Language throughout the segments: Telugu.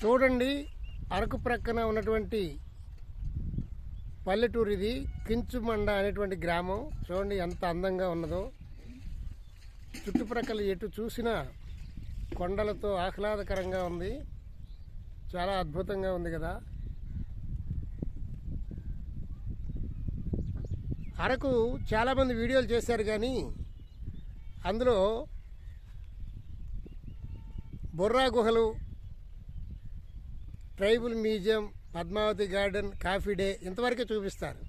చూడండి, అరకు ప్రక్కన ఉన్నటువంటి పల్లెటూరు ఇది. కించుమండ అనేటువంటి గ్రామం. చూడండి ఎంత అందంగా ఉన్నదో. చుట్టుప్రక్కల ఎటు చూసినా కొండలతో ఆహ్లాదకరంగా ఉంది. చాలా అద్భుతంగా ఉంది కదా. అరకు చాలామంది వీడియోలు చేశారు, కానీ అందులో బొర్రా గుహలు, tribal museum, Padmavati garden, coffee day ఇంతవరకే చూపిస్తారు.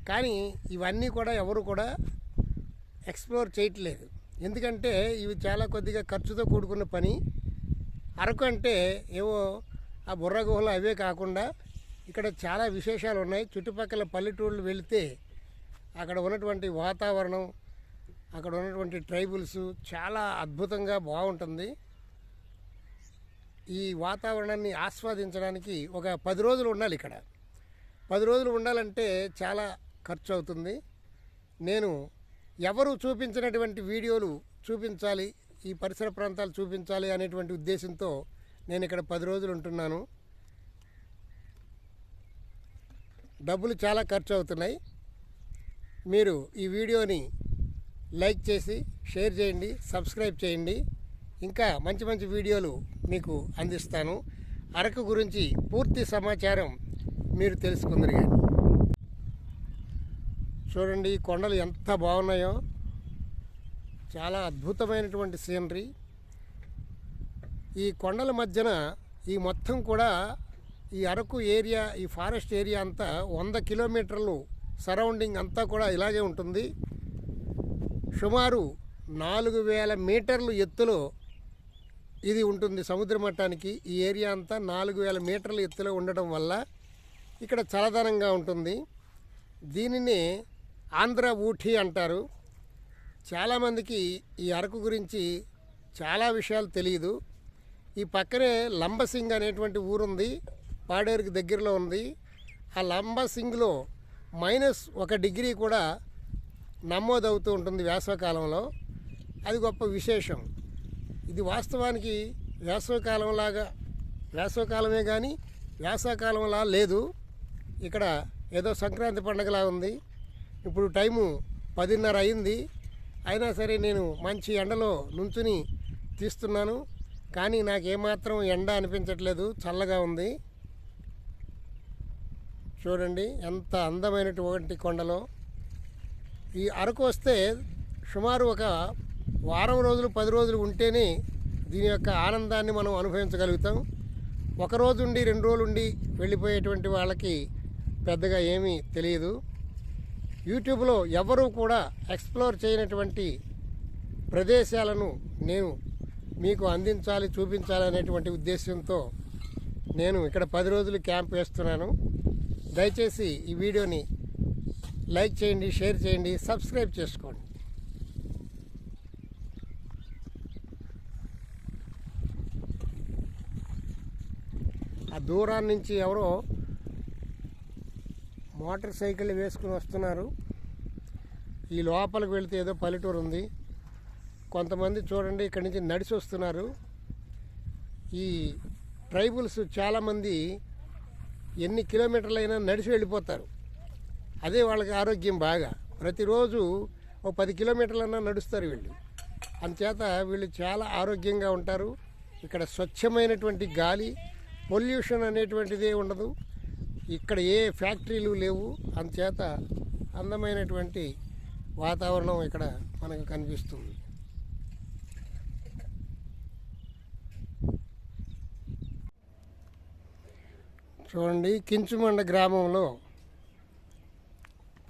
కానీ ఇవన్నీ కూడా ఎవరు కూడా ఎక్స్ప్లోర్ చేయట్లేదు. ఎందుకంటే ఇవి చాలా కొద్దిగా ఖర్చుతో కూడుకున్న పని. అరకు అంటే ఏవో ఆ బుర్ర గుహలు అవే కాకుండా ఇక్కడ చాలా విశేషాలు ఉన్నాయి. చుట్టుపక్కల పల్లెటూళ్ళు వెళితే అక్కడ ఉన్నటువంటి వాతావరణం, అక్కడ ఉన్నటువంటి ట్రైబుల్స్ చాలా అద్భుతంగా బాగుంటుంది. ఈ వాతావరణాన్ని ఆస్వాదించడానికి ఒక 10 రోజులు ఉండాలి ఇక్కడ. 10 రోజులు ఉండాలంటే చాలా ఖర్చు అవుతుంది. నేను ఎవరు చూపించినటువంటి వీడియోలు చూపించాలి, ఈ పరిసర ప్రాంతాలు చూపించాలి అనేటువంటి ఉద్దేశంతో నేను ఇక్కడ 10 రోజులు ఉంటున్నాను. డబ్బులు చాలా ఖర్చు అవుతున్నాయి. మీరు ఈ వీడియోని లైక్ చేసి షేర్ చేయండి, సబ్స్క్రైబ్ చేయండి. ఇంకా మంచి మంచి వీడియోలు మీకు అందిస్తాను. అరకు గురించి పూర్తి సమాచారం మీరు తెలుసుకుందరు. కానీ చూడండి, ఈ కొండలు ఎంత బాగున్నాయో. చాలా అద్భుతమైనటువంటి సీనరీ. ఈ కొండల మధ్యన ఈ మొత్తం కూడా ఈ అరకు ఏరియా, ఈ ఫారెస్ట్ ఏరియా అంతా 100 కిలోమీటర్లు సరౌండింగ్ అంతా కూడా ఇలాగే ఉంటుంది. సుమారు 4000 మీటర్లు ఎత్తులో ఇది ఉంటుంది సముద్ర మట్టానికి. ఈ ఏరియా అంతా 4000 మీటర్ల ఎత్తులో ఉండటం వల్ల ఇక్కడ చల్లదనంగా ఉంటుంది. దీనిని ఆంధ్ర ఊటీ అంటారు. చాలామందికి ఈ అరకు గురించి చాలా విషయాలు తెలియదు. ఈ పక్కనే లంబసింగ్ అనేటువంటి ఊరుంది, పాడేరుకి దగ్గరలో ఉంది. ఆ లంబసింగ్లో -1 డిగ్రీ కూడా నమోదవుతూ ఉంటుంది వేసవికాలంలో. అది గొప్ప విశేషం. ఇది వాస్తవానికి వేసవికాలమే కానీ వేసవికాలంలా లేదు. ఇక్కడ ఏదో సంక్రాంతి పండుగలా ఉంది. ఇప్పుడు టైము 10:30 అయింది. అయినా సరే నేను మంచి ఎండలో నుంచుని తీస్తున్నాను, కానీ నాకేమాత్రం ఎండ అనిపించట్లేదు, చల్లగా ఉంది. చూడండి ఎంత అందమైనటువంటి కొండలో. ఈ అరకు వస్తే సుమారు ఒక వారం రోజులు 10 రోజులు ఉంటేనే దీని యొక్క ఆనందాన్ని మనం అనుభవించగలుగుతాం. 1 రోజు ఉండి 2 రోజులు ఉండి వెళ్ళిపోయేటువంటి వాళ్ళకి పెద్దగా ఏమీ తెలియదు. యూట్యూబ్లో ఎవరూ కూడా ఎక్స్ప్లోర్ చేయనటువంటి ప్రదేశాలను నేను మీకు అందించాలి, చూపించాలి అనేటువంటి ఉద్దేశంతో నేను ఇక్కడ 10 రోజులు క్యాంప్ వేస్తున్నాను. దయచేసి ఈ వీడియోని లైక్ చేయండి, షేర్ చేయండి, సబ్స్క్రైబ్ చేసుకోండి. ఆ దూరాన్ని నుంచి ఎవరో మోటార్ సైకిల్ వేసుకుని వస్తున్నారు. ఈ లోపలికి వెళితే ఏదో పల్లెటూరు ఉంది. కొంతమంది చూడండి ఇక్కడి నుంచి నడిచి వస్తున్నారు. ఈ ట్రైబుల్స్ చాలామంది ఎన్ని కిలోమీటర్లైనా నడిచి వెళ్ళిపోతారు. అదే వాళ్ళకి ఆరోగ్యం బాగా. ప్రతిరోజు ఓ 10 కిలోమీటర్లన్నా నడుస్తారు వీళ్ళు. అందుచేత వీళ్ళు చాలా ఆరోగ్యంగా ఉంటారు. ఇక్కడ స్వచ్ఛమైనటువంటి గాలి, పొల్యూషన్ అనేటువంటిదే ఉండదు. ఇక్కడ ఏ ఫ్యాక్టరీలు లేవు. అందుచేత అందమైనటువంటి వాతావరణం ఇక్కడ మనకు కనిపిస్తుంది. చూడండి, కించుమండ గ్రామంలో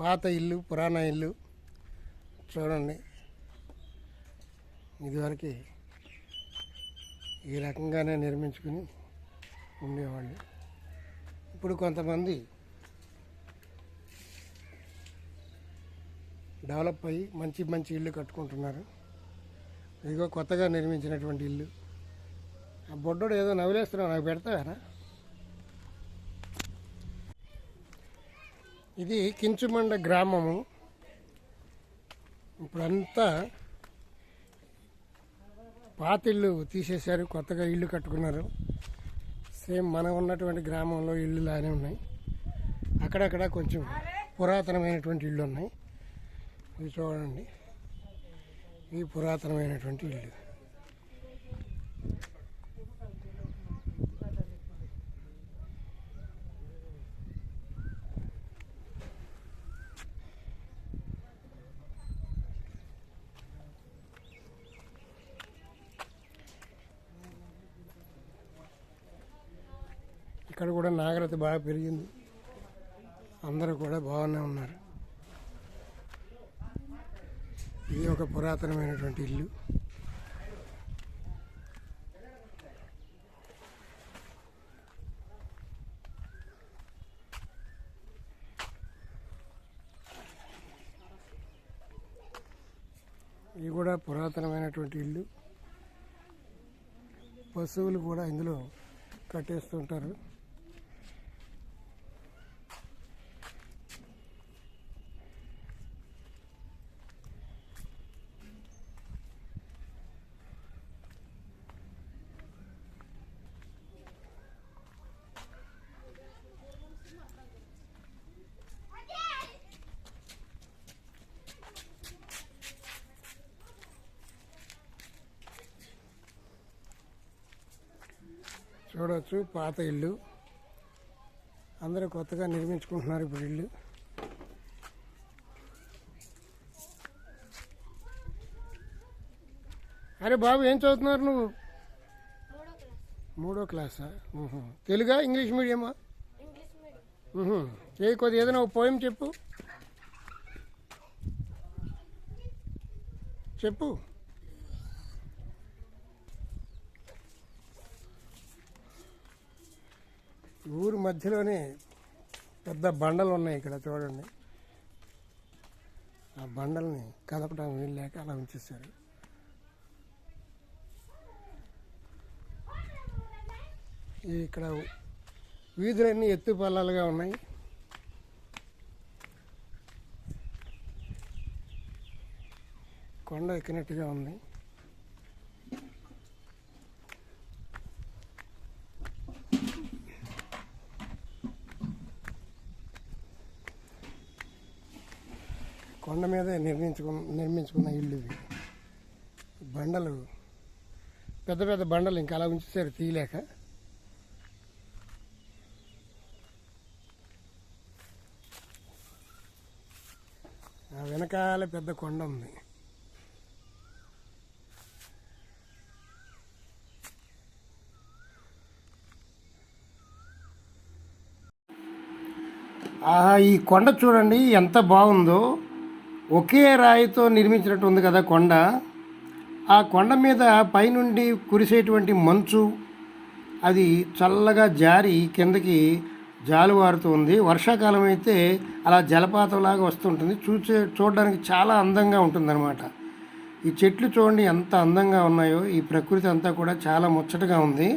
పాత ఇల్లు, పురాణ ఇల్లు. చూడండి, ఇదివరకు ఈ రకంగానే నిర్మించుకుని ఉండేవాళ్ళు. ఇప్పుడు కొంతమంది డెవలప్ అయ్యి మంచి మంచి ఇల్లు కట్టుకుంటున్నారు. ఇదిగో కొత్తగా నిర్మించినటువంటి ఇల్లు. ఆ బొడ్డోడు ఏదో నవ్వులేస్తున్నావు, నాకు పెడతావారా? ఇది కించుమండ గ్రామము. ఇప్పుడంతా పాతిళ్ళు తీసేశారు, కొత్తగా ఇల్లు కట్టుకున్నారు. సేమ్ మనం ఉన్నటువంటి గ్రామంలో ఇళ్ళు లానే ఉన్నాయి. అక్కడక్కడ కొంచెం పురాతనమైనటువంటి ఇళ్ళు ఉన్నాయి. ఇది చూడండి, ఈ పురాతనమైనటువంటి ఇల్లు. ఇక్కడ కూడా నాగరికత బాగా పెరిగింది. అందరూ కూడా బాగానే ఉన్నారు. ఇది ఒక పురాతనమైనటువంటి ఇల్లు. ఇది కూడా పురాతనమైనటువంటి ఇల్లు. పశువులు కూడా ఇందులో కట్టేస్తుంటారు. చూడవచ్చు, పాత ఇల్లు. అందరూ కొత్తగా నిర్మించుకుంటున్నారు ఇప్పుడు ఇల్లు. అరే బాబు, ఏం చదువుతున్నారు నువ్వు? 3వ క్లాసా? తెలుగా, ఇంగ్లీష్ మీడియమా? కొద్దిగా ఏదైనా ఒక పోయం చెప్పు. ఊరు మధ్యలోనే పెద్ద బండలు ఉన్నాయి. ఇక్కడ చూడండి, ఆ బండల్ని కదపడం వీల్లేక అలా ఉంచేశారు. ఇక్కడ వీధులన్నీ ఎత్తు పల్లాలుగా ఉన్నాయి. కొండ ఎక్కినట్టుగా ఉంది. కొండ మీద నిర్మించుకున్న ఇల్లు ఇవి. బండలు, పెద్ద పెద్ద బండలు ఇంకా అలా ఉంచేసారు తీయలేక. ఆ వెనకాల పెద్ద కొండ ఉంది. ఆహా, ఈ కొండ చూడండి ఎంత బాగుందో. ఒకే రాయితో నిర్మించినట్టు ఉంది కదా కొండ. ఆ కొండ మీద పైనుండి కురిసేటువంటి మంచు అది చల్లగా జారి కిందకి జాలువారుతూ ఉంది. వర్షాకాలం అయితే అలా జలపాతంలాగా వస్తుంటుంది. చూడడానికి చాలా అందంగా ఉంటుందన్నమాట. ఈ చెట్లు చూడండి ఎంత అందంగా ఉన్నాయో. ఈ ప్రకృతి అంతా కూడా చాలా ముచ్చటగా ఉంది.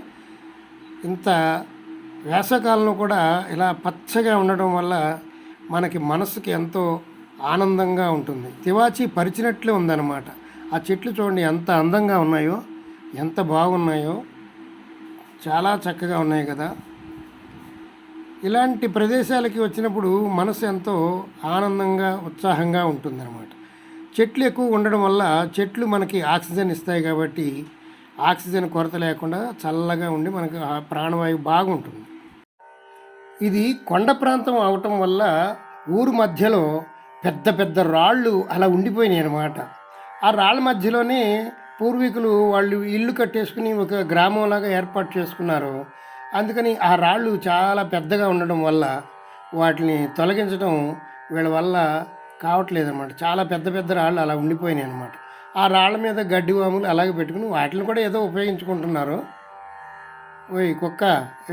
ఇంత వేసవకాలంలో కూడా ఇలా పచ్చగా ఉండడం వల్ల మనకి మనసుకి ఎంతో ఆనందంగా ఉంటుంది. తివాచి పరిచినట్లే ఉందన్నమాట. ఆ చెట్లు చూడండి ఎంత అందంగా ఉన్నాయో, ఎంత బాగున్నాయో. చాలా చక్కగా ఉన్నాయి కదా. ఇలాంటి ప్రదేశాలకి వచ్చినప్పుడు మనసు ఎంతో ఆనందంగా, ఉత్సాహంగా ఉంటుందన్నమాట. చెట్లు ఎక్కువ ఉండడం వల్ల చెట్లు మనకి ఆక్సిజన్ ఇస్తాయి కాబట్టి ఆక్సిజన్ కొరత లేకుండా చల్లగా ఉండి మనకు ప్రాణవాయువు బాగుంటుంది. ఇది కొండ ప్రాంతం అవటం వల్ల ఊరు మధ్యలో పెద్ద పెద్ద రాళ్ళు అలా ఉండిపోయినాయి అన్నమాట. ఆ రాళ్ళ మధ్యలోనే పూర్వీకులు వాళ్ళు ఇల్లు కట్టేసుకుని ఒక గ్రామంలాగా ఏర్పాటు చేసుకున్నారు. అందుకని ఆ రాళ్ళు చాలా పెద్దగా ఉండడం వల్ల వాటిని తొలగించడం వీళ్ళ వల్ల కావట్లేదు అనమాట. చాలా పెద్ద పెద్ద రాళ్ళు అలా ఉండిపోయినాయి అనమాట. ఆ రాళ్ళ మీద గడ్డి వాములు అలాగే పెట్టుకుని వాటిని కూడా ఏదో ఉపయోగించుకుంటున్నారు. ఓయ్ కుక్క,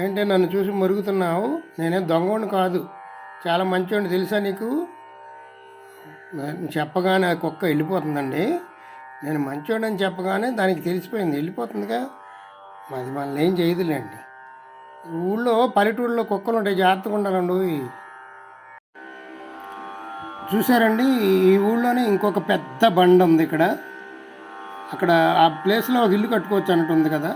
ఏంటంటే నన్ను చూసి మరుగుతున్నావు? నేనేం దొంగోడిని కాదు, చాలా మంచివాడిని, తెలుసా నీకు? చెప్పగానే ఆ కుక్క వెళ్ళిపోతుందండి. నేను మంచివాడని చెప్పగానే దానికి తెలిసిపోయింది, వెళ్ళిపోతుందిగా. అది మనల్ని ఏం చేయదులేండి. ఊళ్ళో పల్లెటూళ్ళలో కుక్కలు ఉంటాయి, జాగ్రత్తగా ఉండాలండి. చూసారండి, ఈ ఊళ్ళోనే ఇంకొక పెద్ద బండ ఉంది ఇక్కడ. అక్కడ ఆ ప్లేస్లో ఒక ఇల్లు కట్టుకోవచ్చు అన్నట్టు ఉంది కదా.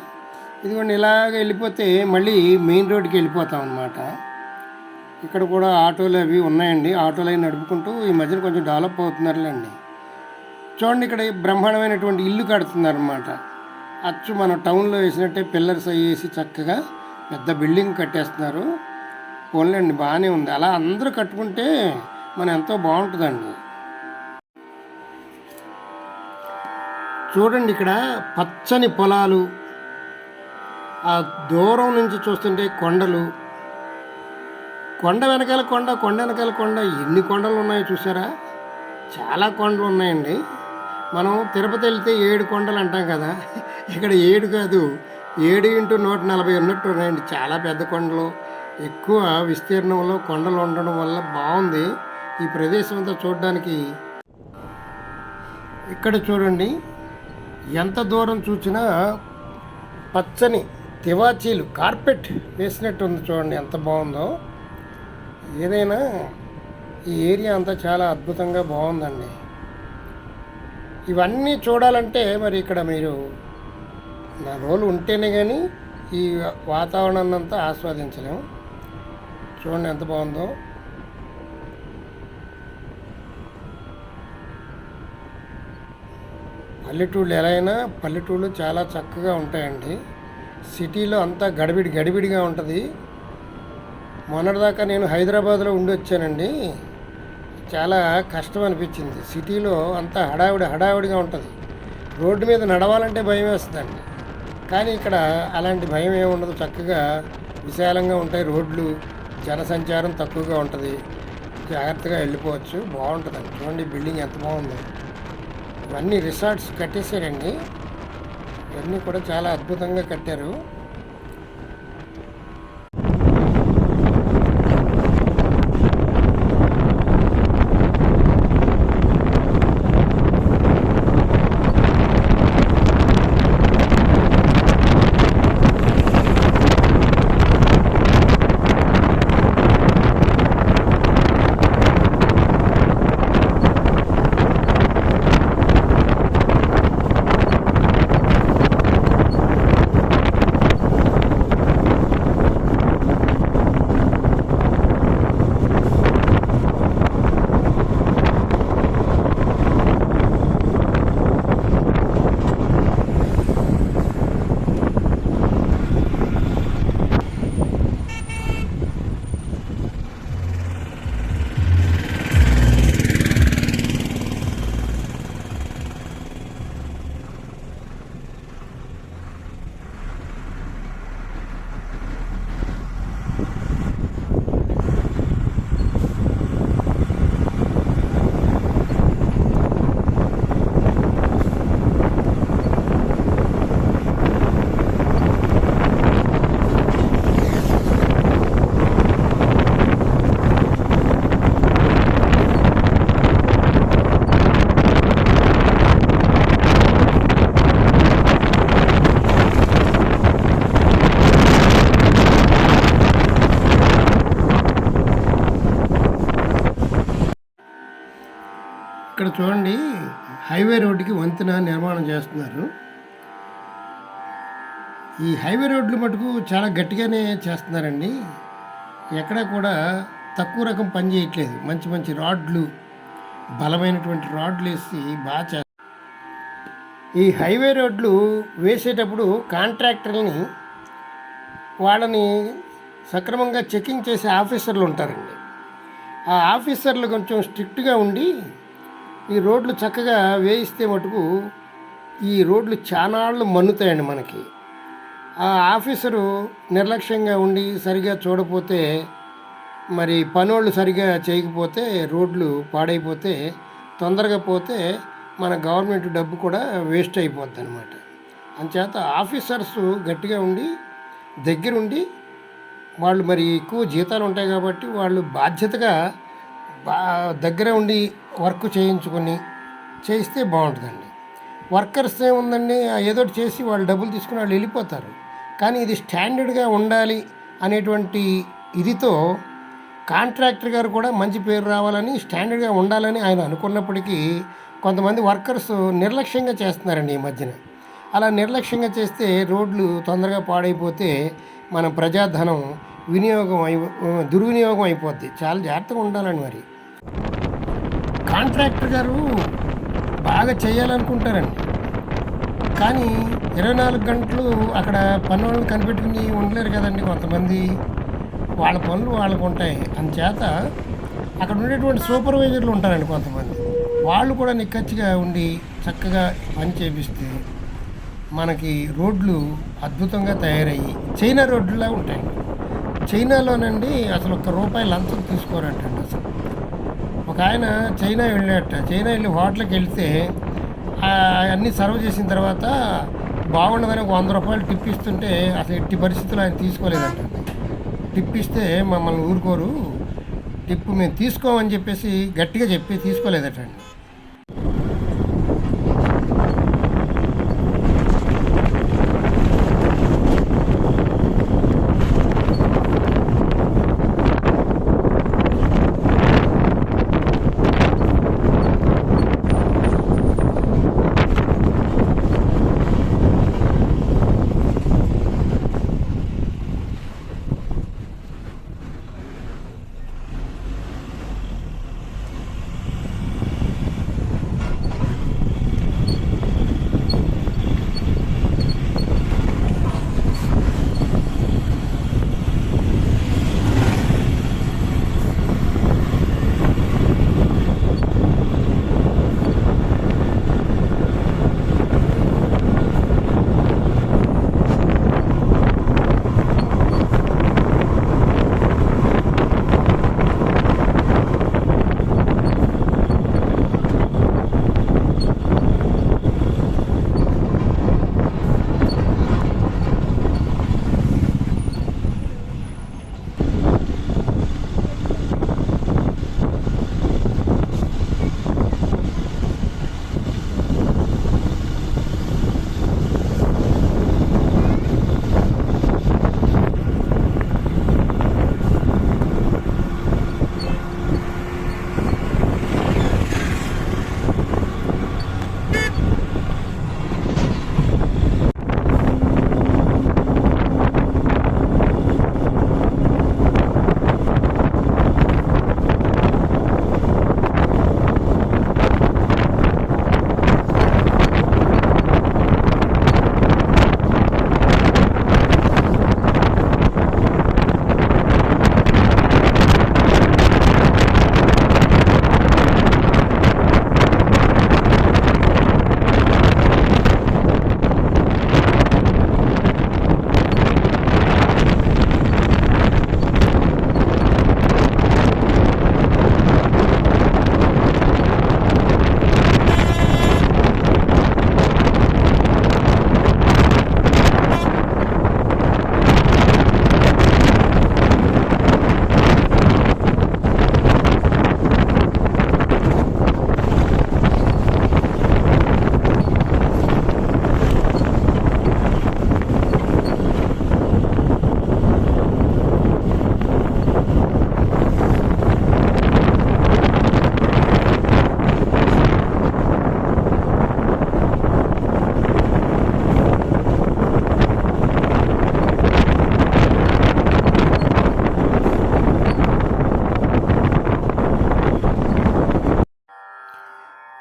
ఇదిగోండి ఇలాగ వెళ్ళిపోతే మళ్ళీ మెయిన్ రోడ్డుకి వెళ్ళిపోతాం అన్నమాట. ఇక్కడ కూడా ఆటోలు అవి ఉన్నాయండి. ఆటోలు అవి నడుపుకుంటూ ఈ మధ్యన కొంచెం డెవలప్ అవుతున్నారులేండి. చూడండి ఇక్కడ బ్రహ్మాండమైనటువంటి ఇల్లు కడుతున్నారన్నమాట. అచ్చు మన టౌన్లో వేసినట్టే పిల్లర్స్ అవి వేసి చక్కగా పెద్ద బిల్డింగ్ కట్టేస్తున్నారు. పోన్లేండి బాగానే ఉంది. అలా అందరూ కట్టుకుంటే మనం ఎంతో బాగుంటుందండి. చూడండి ఇక్కడ పచ్చని పొలాలు, ఆ దూరం నుంచి చూస్తుంటే కొండలు, కొండ వెనకాల కొండ, కొండ వెనకాల కొండ, ఎన్ని కొండలు ఉన్నాయో చూసారా? చాలా కొండలు ఉన్నాయండి. మనం తిరుపతి వెళ్తే 7 కొండలు అంటాం కదా, ఇక్కడ 7 కాదు 7 × 140 ఉన్నట్టు ఉన్నాయండి. చాలా పెద్ద కొండలు, ఎక్కువ విస్తీర్ణంలో కొండలు ఉండడం వల్ల బాగుంది ఈ ప్రదేశం అంతా చూడడానికి. ఇక్కడ చూడండి ఎంత దూరం చూసినా పచ్చని తివాచీలు, కార్పెట్ వేసినట్టు ఉంది. చూడండి ఎంత బాగుందో. ఏదైనా ఈ ఏరియా అంతా చాలా అద్భుతంగా బాగుందండి. ఇవన్నీ చూడాలంటే మరి ఇక్కడ మీరు 4 రోజులు ఉంటేనే కానీ ఈ వాతావరణాన్ని అంతా ఆస్వాదించలేము. చూడండి ఎంత బాగుందో. పల్లెటూళ్ళు ఎలా అయినా పల్లెటూళ్ళు చాలా చక్కగా ఉంటాయండి. సిటీలో అంతా గడిబిడిగా ఉంటుంది. మొన్నటిదాకా నేను హైదరాబాద్లో ఉండి వచ్చానండి. చాలా కష్టం అనిపించింది. సిటీలో అంతా హడావిడిగా ఉంటుంది. రోడ్డు మీద నడవాలంటే భయం వేస్తుందండి. కానీ ఇక్కడ అలాంటి భయం ఏమి ఉండదు. చక్కగా విశాలంగా ఉంటాయి రోడ్లు, జనసంచారం తక్కువగా ఉంటుంది. జాగ్రత్తగా వెళ్ళిపోవచ్చు. బాగుంటుందండి. చూడండి బిల్డింగ్ ఎంత బాగుందో. ఇవన్నీ రిసార్ట్స్ కట్టేశారండి. ఇవన్నీ కూడా చాలా అద్భుతంగా కట్టారు. ఇక్కడ చూడండి హైవే రోడ్డుకి వంతెన నిర్మాణం చేస్తున్నారు. ఈ హైవే రోడ్లు మటుకు చాలా గట్టిగానే చేస్తున్నారండి. ఎక్కడ కూడా తక్కువ రకం పని చేయట్లేదు. మంచి రాడ్లు, బలమైనటువంటి రాడ్లు వేసి బాగా చేస్తారు. ఈ హైవే రోడ్లు వేసేటప్పుడు కాంట్రాక్టర్ని వాళ్ళని సక్రమంగా చెకింగ్ చేసే ఆఫీసర్లు ఉంటారండి. ఆ ఆఫీసర్లు కొంచెం స్ట్రిక్ట్గా ఉండి ఈ రోడ్లు చక్కగా వేయిస్తే మటుకు ఈ రోడ్లు చానాళ్ళు మన్నుతాయండి మనకి. ఆ ఆఫీసరు నిర్లక్ష్యంగా ఉండి సరిగా చూడపోతే, మరి పనోళ్ళు సరిగా చేయకపోతే రోడ్లు పాడైపోతే, తొందరగా పోతే మన గవర్నమెంట్ డబ్బు కూడా వేస్ట్ అయిపోద్ది అనమాట. అంచేత ఆఫీసర్స్ గట్టిగా ఉండి దగ్గరుండి, వాళ్ళు మరి ఎక్కువ జీతాలు ఉంటాయి కాబట్టి వాళ్ళు బాధ్యతగా దగ్గర ఉండి వర్క్ చేయించుకొని చేయిస్తే బాగుంటుందండి. వర్కర్స్ ఏముందండి, ఏదోటి చేసి వాళ్ళు డబ్బులు తీసుకుని వాళ్ళు వెళ్ళిపోతారు. కానీ ఇది స్టాండర్డ్గా ఉండాలి అనేటువంటి ఇదితో కాంట్రాక్టర్ గారు కూడా మంచి పేరు రావాలని, స్టాండర్డ్గా ఉండాలని ఆయన అనుకున్నప్పటికీ కొంతమంది వర్కర్స్ నిర్లక్ష్యంగా చేస్తున్నారండి ఈ మధ్యన. అలా నిర్లక్ష్యంగా చేస్తే రోడ్లు తొందరగా పాడైపోతే మన ప్రజాధనం దుర్వినియోగం అయిపోద్ది. చాలా జాగ్రత్తగా ఉండాలండి. మరి కాంట్రాక్టర్ గారు బాగా చేయాలనుకుంటారండి, కానీ 24 గంటలు అక్కడ పని వాళ్ళని కనిపెట్టుకుని ఉండలేరు కదండి. కొంతమంది వాళ్ళ పనులు వాళ్ళకు ఉంటాయి. అందుచేత అక్కడ ఉండేటువంటి సూపర్వైజర్లు ఉంటారండి కొంతమంది, వాళ్ళు కూడా నిక్కచ్చిగా ఉండి చక్కగా పని చేపిస్తే మనకి రోడ్లు అద్భుతంగా తయారయ్యి చైనా రోడ్లులా ఉంటాయండి. చైనాలోనండి అసలు ₹1 లంచం తీసుకోరంటండి. అసలు ఒక ఆయన చైనా వెళ్ళాట. చైనా వెళ్ళి హోటల్కి వెళ్తే అన్నీ సర్వ్ చేసిన తర్వాత బాగుండదని ₹100 టిప్ ఇస్తుంటే అసలు ఎట్టి పరిస్థితుల్లో ఆయన తీసుకోలేదంటండి. టిప్ ఇస్తే మమ్మల్ని ఊరుకోరు, టిప్ మేము తీసుకోమని చెప్పేసి గట్టిగా చెప్పి తీసుకోలేదటండి.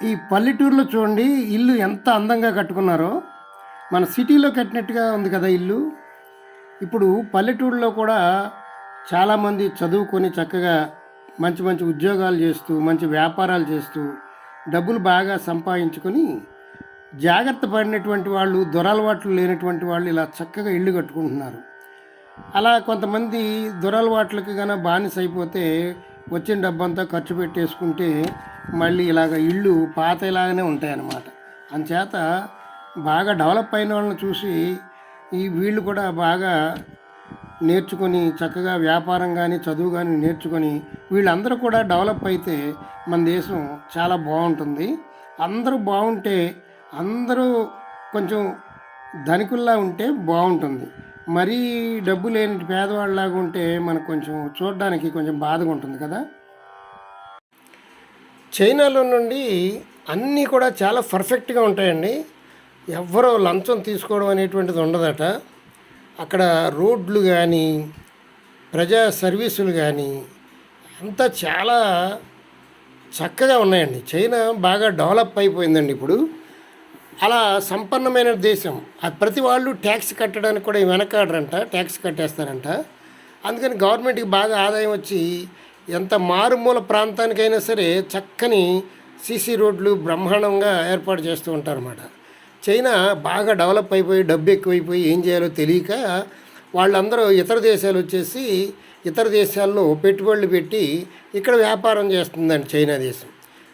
ఈ పల్లెటూరులో చూడండి ఇల్లు ఎంత అందంగా కట్టుకున్నారో. మన సిటీలో కట్టినట్టుగా ఉంది కదా ఇల్లు. ఇప్పుడు పల్లెటూరులో కూడా చాలామంది చదువుకొని చక్కగా మంచి మంచి ఉద్యోగాలు చేస్తూ మంచి వ్యాపారాలు చేస్తూ డబ్బులు బాగా సంపాదించుకొని జాగ్రత్త పడినటువంటి వాళ్ళు, దురలవాట్లు లేనటువంటి వాళ్ళు ఇలా చక్కగా ఇల్లు కట్టుకుంటున్నారు. అలా కొంతమంది దురలవాట్లకి కన్నా బానిస అయిపోతే వచ్చిన డబ్బంతా ఖర్చు పెట్టేసుకుంటే మళ్ళీ ఇలాగ ఇళ్ళు పాత ఇలాగనే ఉంటాయన్నమాట. అందుచేత బాగా డెవలప్ అయిన వాళ్ళని చూసి వీళ్ళు కూడా బాగా నేర్చుకొని చక్కగా వ్యాపారం కానీ చదువు కానీ నేర్చుకొని వీళ్ళందరూ కూడా డెవలప్ అయితే మన దేశం చాలా బాగుంటుంది. అందరూ బాగుంటే, అందరూ కొంచెం ధనికుల్లా ఉంటే బాగుంటుంది. మరీ డబ్బు లేని పేదవాళ్ళలాగా ఉంటే మనకు కొంచెం చూడడానికి కొంచెం బాధగా ఉంటుంది కదా. చైనాలో నుండి అన్నీ కూడా చాలా పర్ఫెక్ట్గా ఉంటాయండి. ఎవ్వరూ లంచం తీసుకోవడం అనేటువంటిది ఉండదట. అక్కడ రోడ్లు కానీ ప్రజా సర్వీసులు కానీ అంతా చాలా చక్కగా ఉన్నాయండి. చైనా బాగా డెవలప్ అయిపోయిందండి ఇప్పుడు. అలా సంపన్నమైన దేశం. అది ప్రతి వాళ్ళు ట్యాక్స్ కట్టడానికి కూడా వెనకాడరంట, ట్యాక్స్ కట్టేస్తారంట. అందుకని గవర్నమెంట్కి బాగా ఆదాయం వచ్చి ఎంత మారుమూల ప్రాంతానికైనా సరే చక్కని సీసీ రోడ్లు బ్రహ్మాండంగా ఏర్పాటు చేస్తూ ఉంటారన్నమాట. చైనా బాగా డెవలప్ అయిపోయి డబ్బు ఎక్కువైపోయి ఏం చేయాలో తెలియక వాళ్ళందరూ ఇతర దేశాలు వచ్చేసి ఇతర దేశాల్లో పెట్టుబడులు పెట్టి ఇక్కడ వ్యాపారం చేస్తుందండి చైనా దేశం.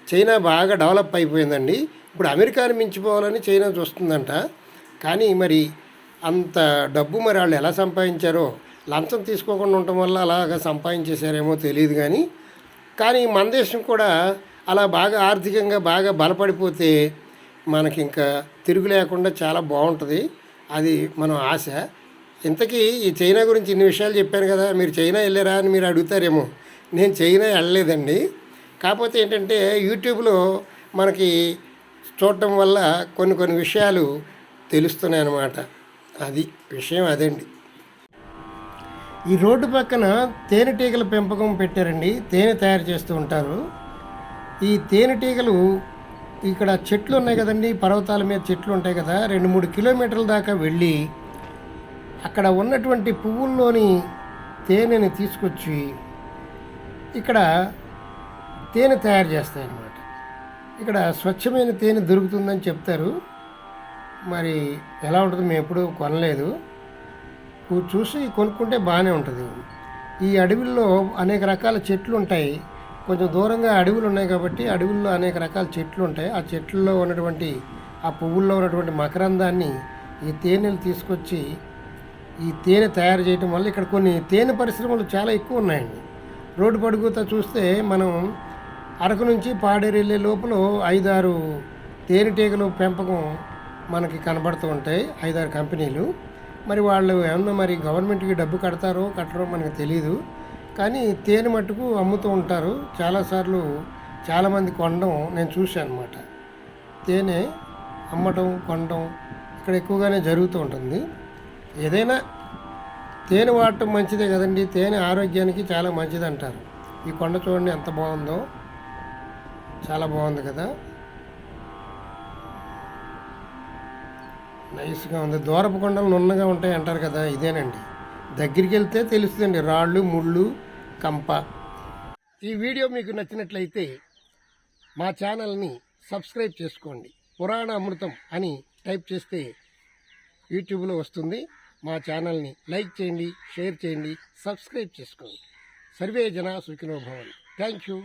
చైనా బాగా డెవలప్ అయిపోయిందండి. ఇప్పుడు అమెరికాని మించిపోవాలని చైనా చూస్తుందంట. కానీ మరి అంత డబ్బు మరి వాళ్ళు ఎలా సంపాదించారో, లంచం తీసుకోకుండా ఉండటం వల్ల అలాగా సంపాదించేశారేమో తెలియదు. కానీ మన దేశం కూడా అలా బాగా ఆర్థికంగా బాగా బలపడిపోతే మనకి ఇంకా తిరుగు లేకుండా చాలా బాగుంటుంది. అది మనం ఆశ. ఇంతకీ ఈ చైనా గురించి ఇన్ని విషయాలు చెప్పాను కదా, మీరు చైనా వెళ్ళారా అని మీరు అడుగుతారేమో. నేను చైనా వెళ్ళలేదండి. కాకపోతే ఏంటంటే యూట్యూబ్లో మనకి చూడటం వల్ల కొన్ని విషయాలు తెలుస్తున్నాయి అన్నమాట. అది విషయం అదండి. ఈ రోడ్డు పక్కన తేనెటీగల పెంపకం పెట్టారండి. తేనె తయారు చేస్తూ ఉంటారు. ఈ తేనెటీగలు ఇక్కడ చెట్లు ఉన్నాయి కదండి, పర్వతాల మీద చెట్లు ఉంటాయి కదా, 2-3 కిలోమీటర్ల దాకా వెళ్ళి అక్కడ ఉన్నటువంటి పువ్వుల్లోని తేనెని తీసుకొచ్చి ఇక్కడ తేనె తయారు చేస్తాయన్నమాట. ఇక్కడ స్వచ్ఛమైన తేనె దొరుకుతుందని చెప్తారు. మరి ఎలా ఉంటుందో మేము ఎప్పుడూ కొనలేదు. చూసి కొనుక్కుంటే బాగానే ఉంటుంది. ఈ అడవుల్లో అనేక రకాల చెట్లు ఉంటాయి. కొంచెం దూరంగా అడవులు ఉన్నాయి కాబట్టి అడవుల్లో అనేక రకాల చెట్లు ఉంటాయి. ఆ చెట్లలో ఉన్నటువంటి ఆ పువ్వుల్లో ఉన్నటువంటి మకరందాన్ని ఈ తేనెలు తీసుకొచ్చి ఈ తేనె తయారు చేయటం వల్ల ఇక్కడ కొన్ని తేనె పరిశ్రమలు చాలా ఎక్కువ ఉన్నాయండి. రోడ్డు పడుగుతా చూస్తే మనం అరకు నుంచి పాడేరు వెళ్ళే లోపల 5-6 తేనెటీగలు పెంపకం మనకి కనబడుతూ ఉంటాయి, 5-6 కంపెనీలు. మరి వాళ్ళు ఏమన్నా మరి గవర్నమెంట్కి డబ్బు కడతారో కట్టరో మనకు తెలీదు. కానీ తేనె మట్టుకు అమ్ముతూ ఉంటారు. చాలాసార్లు చాలామంది కొనడం నేను చూశాను అన్నమాట. తేనె అమ్మటం కొనడం ఇక్కడ ఎక్కువగానే జరుగుతూ ఉంటుంది. ఏదైనా తేనె వాడటం మంచిదే కదండి. తేనె ఆరోగ్యానికి చాలా మంచిది అంటారు. ఈ కొండ చూడండి ఎంత బాగుందో, చాలా బాగుంది కదా, నైస్గా ఉంది. దూరపు కొండలు నున్నగా ఉంటాయి అంటారు కదా, ఇదేనండి. దగ్గరికి వెళ్తే తెలుస్తుందండి రాళ్ళు, ముళ్ళు, కంప. ఈ వీడియో మీకు నచ్చినట్లయితే మా ఛానల్ని సబ్స్క్రైబ్ చేసుకోండి. పురాణ అమృతం అని టైప్ చేస్తే యూట్యూబ్లో వస్తుంది. మా ఛానల్ని లైక్ చేయండి, షేర్ చేయండి, సబ్స్క్రైబ్ చేసుకోండి. సర్వే జన సుఖినో భవంతు. Thank you.